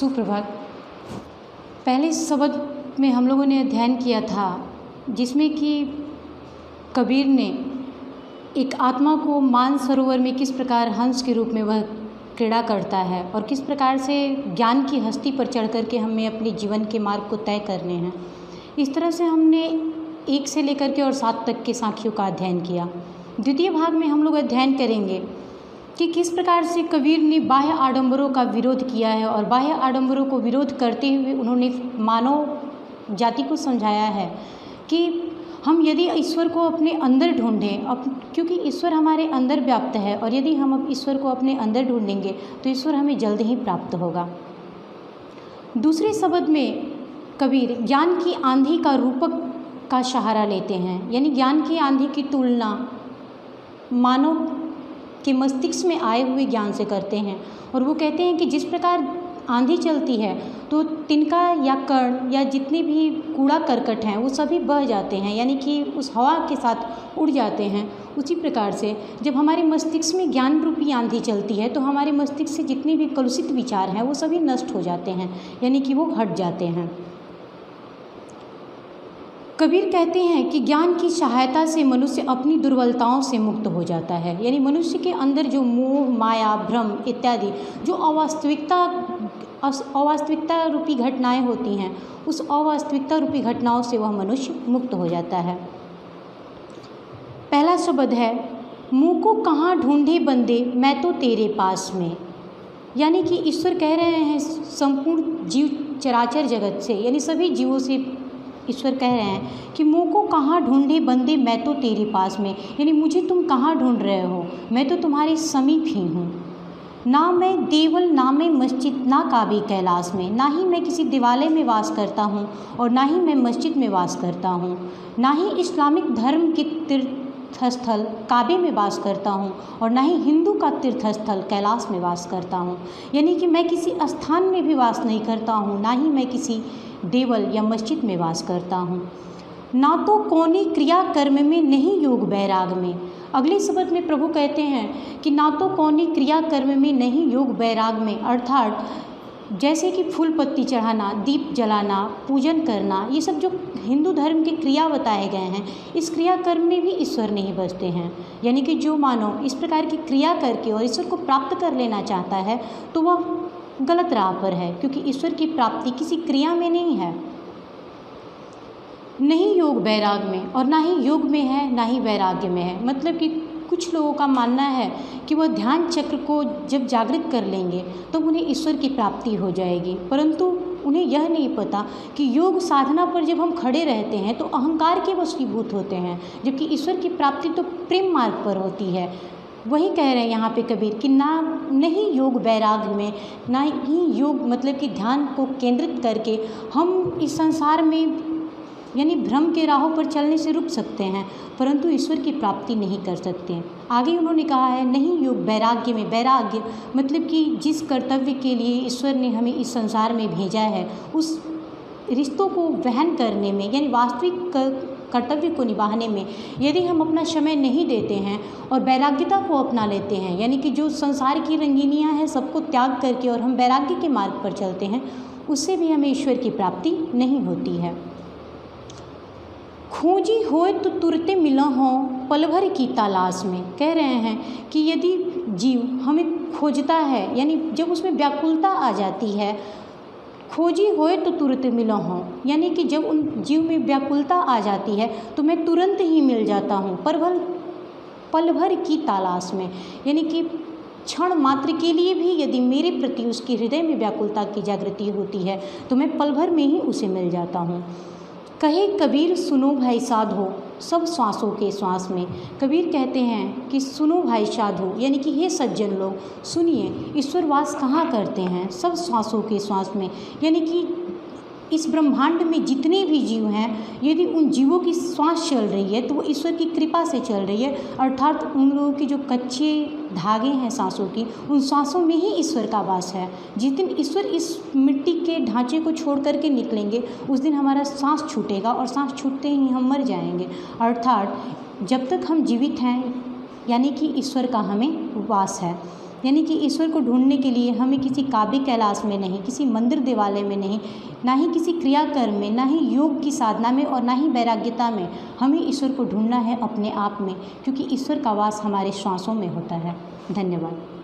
सुप्रभात। पहले शब्द में हम लोगों ने अध्ययन किया था जिसमें कि कबीर ने एक आत्मा को मानसरोवर में किस प्रकार हंस के रूप में वह क्रीड़ा करता है और किस प्रकार से ज्ञान की हस्ती पर चढ़ कर के हमें अपने जीवन के मार्ग को तय करने हैं। इस तरह से हमने 1 से लेकर के और 7 तक के साखियों का अध्ययन किया। द्वितीय भाग में हम लोग अध्ययन करेंगे कि किस प्रकार से कबीर ने बाह्य आडंबरों का विरोध किया है और बाह्य आडंबरों को विरोध करते हुए उन्होंने मानव जाति को समझाया है कि हम यदि ईश्वर को अपने अंदर ढूंढें, क्योंकि ईश्वर हमारे अंदर व्याप्त है और यदि हम अब ईश्वर को अपने अंदर ढूंढेंगे तो ईश्वर हमें जल्द ही प्राप्त होगा। दूसरे शब्द में कबीर ज्ञान की आंधी का रूपक का सहारा लेते हैं, यानी ज्ञान की आंधी की तुलना मानव के मस्तिष्क में आए हुए ज्ञान से करते हैं और वो कहते हैं कि जिस प्रकार आंधी चलती है तो तिनका या कण या जितने भी कूड़ा करकट हैं वो सभी बह जाते हैं, यानी कि उस हवा के साथ उड़ जाते हैं। उसी प्रकार से जब हमारे मस्तिष्क में ज्ञान रूपी आंधी चलती है तो हमारे मस्तिष्क से जितने भी कलुषित विचार हैं वो सभी नष्ट हो जाते हैं, यानी कि वो हट जाते हैं। कबीर कहते हैं कि ज्ञान की सहायता से मनुष्य अपनी दुर्बलताओं से मुक्त हो जाता है, यानी मनुष्य के अंदर जो मोह, माया, भ्रम इत्यादि जो अवास्तविकता रूपी घटनाएं होती हैं, उस अवास्तविकता रूपी घटनाओं से वह मनुष्य मुक्त हो जाता है। पहला शब्द है, मुँह को कहाँ ढूंढे बंदे मैं तो तेरे पास में, यानी कि ईश्वर कह रहे हैं संपूर्ण जीव चराचर जगत से, यानी सभी जीवों से ईश्वर कह रहे हैं कि मुँह को कहाँ ढूंढे बंदे मैं तो तेरे पास में, यानी मुझे तुम कहाँ ढूंढ रहे हो, मैं तो तुम्हारे समीप ही हूँ। ना मैं देवल ना मैं मस्जिद ना काबे कैलाश में, ना ही मैं किसी दिवालय में वास करता हूँ और ना ही मैं मस्जिद में वास करता हूँ, ना ही इस्लामिक धर्म के तीर्थस्थल काबे में वास करता हूँ और ना ही हिंदू का तीर्थस्थल कैलाश में वास करता हूँ, यानी कि मैं किसी स्थान में भी वास नहीं करता हूँ, ना ही मैं किसी देवल या मस्जिद में वास करता हूँ। ना तो कौनी क्रिया कर्म में नहीं योग वैराग में, अगले शब्द में प्रभु कहते हैं कि ना तो कौनी क्रिया कर्म में नहीं योग वैराग में, अर्थात जैसे कि फूल पत्ती चढ़ाना, दीप जलाना, पूजन करना, ये सब जो हिंदू धर्म के क्रिया बताए गए हैं, इस क्रिया कर्म में भी ईश्वर नहीं बसते हैं, यानी कि जो मानव इस प्रकार की क्रिया करके और ईश्वर को प्राप्त कर लेना चाहता है तो वह गलत राह पर है, क्योंकि ईश्वर की प्राप्ति किसी क्रिया में नहीं है। नहीं योग वैराग में, और ना ही योग में है ना ही वैराग्य में है। मतलब कि कुछ लोगों का मानना है कि वह ध्यान चक्र को जब जागृत कर लेंगे तो उन्हें ईश्वर की प्राप्ति हो जाएगी, परंतु उन्हें यह नहीं पता कि योग साधना पर जब हम खड़े रहते हैं तो अहंकार के वशीभूत होते हैं, जबकि ईश्वर की प्राप्ति तो प्रेम मार्ग पर होती है। वही कह रहे हैं यहाँ पे कबीर कि नहीं योग वैराग्य में, ना ही योग मतलब कि ध्यान को केंद्रित करके हम इस संसार में यानी भ्रम के राहों पर चलने से रुक सकते हैं, परंतु ईश्वर की प्राप्ति नहीं कर सकते। आगे उन्होंने कहा है नहीं योग वैराग्य में, वैराग्य मतलब कि जिस कर्तव्य के लिए ईश्वर ने हमें इस संसार में भेजा है उस रिश्तों को वहन करने में, यानी वास्तविक कर्तव्य को निभाने में यदि हम अपना समय नहीं देते हैं और वैराग्यता को अपना लेते हैं, यानी कि जो संसार की रंगीनियाँ हैं सबको त्याग करके और हम वैराग्य के मार्ग पर चलते हैं, उससे भी हमें ईश्वर की प्राप्ति नहीं होती है। खोजी होए तो तुरते मिला हो पल भर की तलाश में, कह रहे हैं कि यदि जीव हमें खोजता है, यानी जब उसमें व्याकुलता आ जाती है, खोजी होए तो तुरंत मिला हूँ, यानी कि जब उन जीव में व्याकुलता आ जाती है तो मैं तुरंत ही मिल जाता हूँ पल भर की तलाश में, यानी कि क्षण मात्र के लिए भी यदि मेरे प्रति उसके हृदय में व्याकुलता की जागृति होती है तो मैं पल भर में ही उसे मिल जाता हूँ। कहे कबीर सुनो भाई साधो सब श्वासों के श्वास में, कबीर कहते हैं कि सुनो भाई साधो, यानी कि हे सज्जन लोग सुनिए, ईश्वर वास कहाँ करते हैं, सब श्वासों के श्वास में, यानी कि इस ब्रह्मांड में जितने भी जीव हैं यदि उन जीवों की श्वास चल रही है तो वो ईश्वर की कृपा से चल रही है, अर्थात उन लोगों की जो कच्चे धागे हैं सांसों की, उन सांसों में ही ईश्वर का वास है। जिस दिन ईश्वर इस मिट्टी के ढांचे को छोड़ करके निकलेंगे उस दिन हमारा सांस छूटेगा और सांस छूटते ही हम मर जाएंगे, अर्थात जब तक हम जीवित हैं यानी कि ईश्वर का हमें वास है। यानी कि ईश्वर को ढूंढने के लिए हमें किसी काव्य कैलाश में नहीं, किसी मंदिर देवालय में नहीं, ना ही किसी क्रियाकर्म में, ना ही योग की साधना में और ना ही वैराग्यता में। हमें ईश्वर को ढूंढना है अपने आप में, क्योंकि ईश्वर का वास हमारे श्वासों में होता है। धन्यवाद।